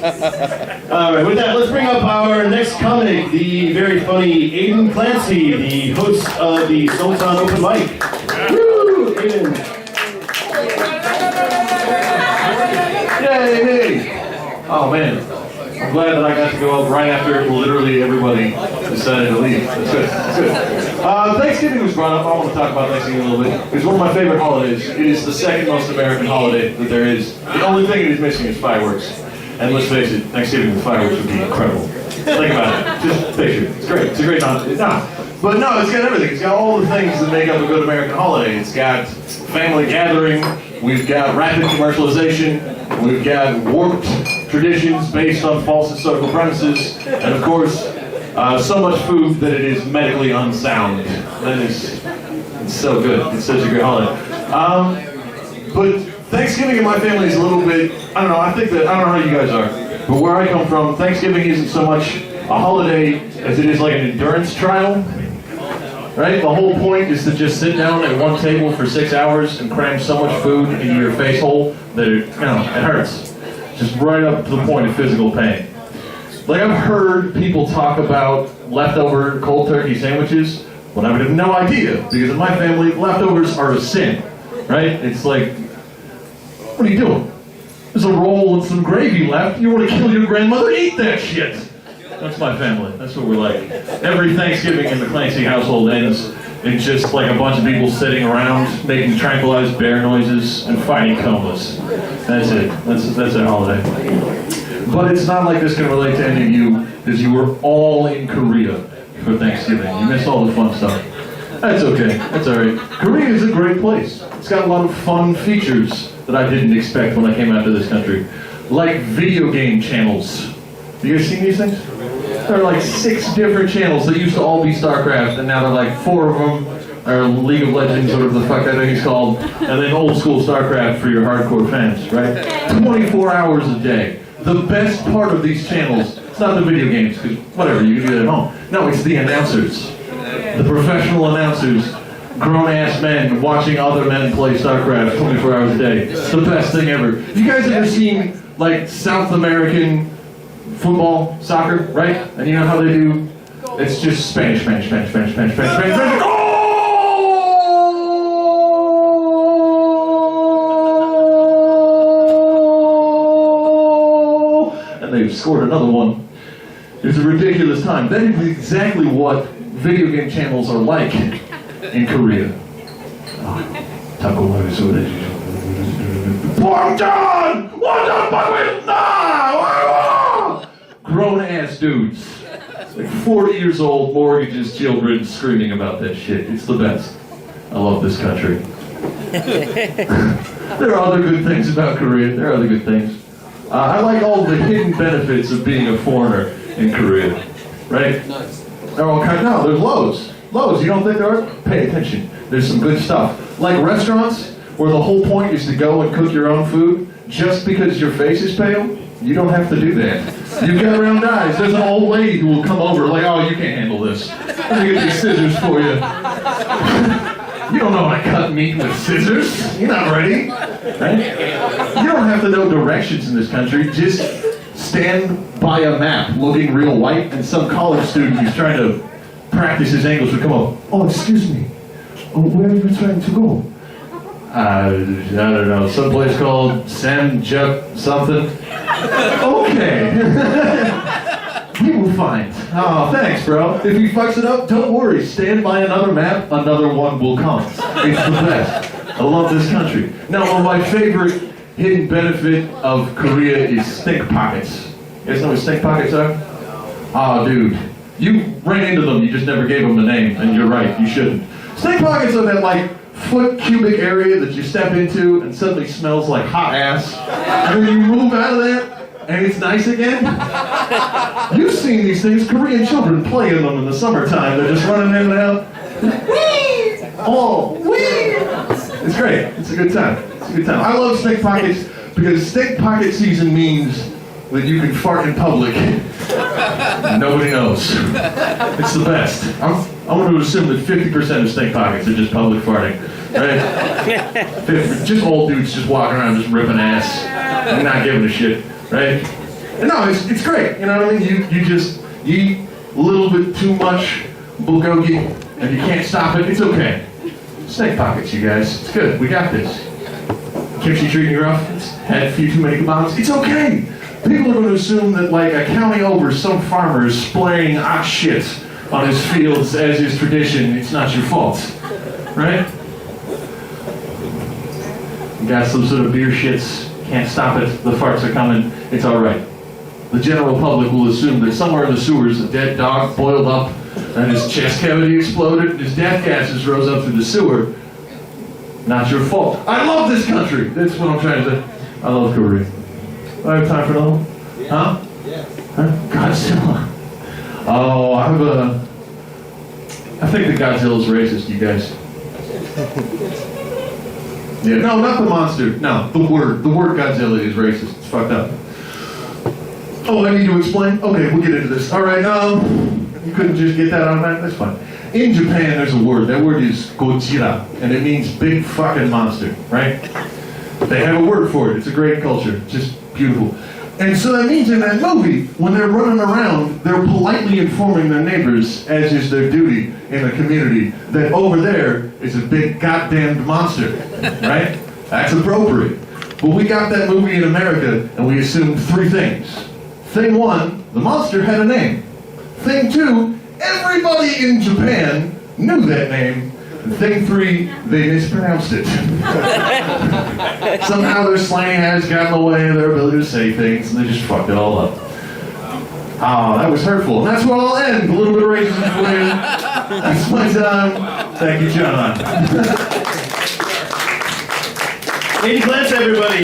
All right, with that, let's bring up our next comic, the very funny Aidan Clancy, the host of the Osan Open Mic. Woo! Aidan. Yay! Oh man, I'm glad that I got to go up right after literally everybody decided to leave. That's good. That's good. Thanksgiving was brought up. I want to talk about Thanksgiving a little bit. It's one of my favorite holidays. It is the second most American holiday that there is. The only thing it is missing is fireworks. And let's face it, Thanksgiving with fireworks would be incredible. Think about it. Just picture it. It's great. It's a great holiday. But no, it's got everything. It's got all the things that make up a good American holiday. It's got family gathering. We've got rapid commercialization. We've got warped traditions based on false historical premises. And of course, so much food that it is medically unsound. That is, it's so good. It's such a great holiday. But Thanksgiving in my family is a little bit, I don't know how you guys are, but where I come from, Thanksgiving isn't so much a holiday as it is like an endurance trial, right? The whole point is to just sit down at one table for 6 hours and cram so much food into your face hole that it hurts. Just right up to the point of physical pain. Like I've heard people talk about leftover cold turkey sandwiches, but I would have no idea, because in my family, leftovers are a sin, right? It's like, what are you doing? There's a roll and some gravy left. You want to kill your grandmother? Eat that shit! That's my family. That's what we're like. Every Thanksgiving in the Clancy household ends in just like a bunch of people sitting around making tranquilized bear noises and fighting comas. That's it. That's a holiday. But it's not like this can relate to any of you, because you were all in Korea for Thanksgiving. You missed all the fun stuff. That's okay. That's alright. Korea is a great place. It's got a lot of fun features that I didn't expect when I came out to this country. Like video game channels. Have you guys seen these things? There are like 6 different channels that used to all be StarCraft, and now there are like 4 of them are League of Legends, or whatever the fuck that thing is called, and then old school StarCraft for your hardcore fans, right? 24 hours a day. The best part of these channels, it's not the video games, because whatever, you can do that at home. No, it's the announcers. The professional announcers, grown-ass men watching other men play StarCraft 24 hours a day. It's the best thing ever. You guys ever seen, like, South American football, soccer, right? And you know how they do? It's just Spanish. Oh! And they've scored another one. It's a ridiculous time. That is exactly what video game channels are like in Korea. Grown-ass dudes. Like 40 years old, mortgages, children, screaming about that shit. It's the best. I love this country. There are other good things about Korea. There are other good things. I like all the hidden benefits of being a foreigner in Korea. Right? There are all kinds. No, there's loads. Loads. You don't think there are? Pay attention. There's some good stuff. Like restaurants, where the whole point is to go and cook your own food, just because your face is pale, you don't have to do that. You've got round eyes. There's an old lady who will come over like, oh, you can't handle this. Let me get these scissors for you. You don't know how to cut meat with scissors. You're not ready. Right? You don't have to know directions in this country. Just stand by a map looking real white, and some college student who's trying to practice his English would come up. Oh, excuse me. Where are you trying to go? I don't know. Someplace called Samjuk something. Okay. We will find. Oh, thanks, bro. If he fucks it up, don't worry. Stand by another map, another one will come. It's the best. I love this country. Now, one of my favorite hidden benefit of Korea is stink pockets. You guys know what stink pockets are? Oh, dude. You ran into them, you just never gave them a name, and you're right, you shouldn't. Stink pockets are that, like, foot cubic area that you step into and suddenly smells like hot ass, and then you move out of that and it's nice again. You've seen these things. Korean children play in them in the summertime. They're just running in and out. Whee! Oh, whee! It's great. It's a good time. It's a good time. I love stink pockets because stink pocket season means that you can fart in public. Nobody knows. It's the best. I'm going to assume that 50% of stink pockets are just public farting, right? Just old dudes just walking around just ripping ass and not giving a shit, right? And no, it's great. You know what I mean? You eat a little bit too much bulgogi and you can't stop it. It's okay. Snake pockets, you guys. It's good. We got this. Kimchi treating you rough? Had a few too many kebabs? It's okay. People are going to assume that like a county over, some farmer is splaying ox shit on his fields as is tradition. It's not your fault. Right? You got some sort of beer shits. Can't stop it. The farts are coming. It's all right. The general public will assume that somewhere in the sewers a dead dog boiled up and his chest cavity exploded and his death gases rose up through the sewer. Not your fault. I love this country. That's what I'm trying to say. I love Korea. Do I have time for another one? Huh? Huh? Godzilla. Oh, I think that Godzilla's racist, you guys. Yeah, no, not the monster. No, the word. The word Godzilla is racist. It's fucked up. Oh, I need to explain? Okay, we'll get into this. All right, you couldn't just get that out of that? That's fine. In Japan, there's a word. That word is Gojira, and it means big fucking monster, right? They have a word for it. It's a great culture. It's just beautiful. And so that means in that movie, when they're running around, they're politely informing their neighbors, as is their duty in the community, that over there is a big goddamned monster, right? That's appropriate. But we got that movie in America, and we assumed three things. Thing one, the monster had a name. Thing two, everybody in Japan knew that name. And thing three, they mispronounced it. Somehow their slang has gotten in the way of their ability to say things, and they just fucked it all up. Oh, that was hurtful. And that's where I'll end. A little bit of racism for you. That's my time. Thank you, Cheonan. Aidan Clancy, everybody.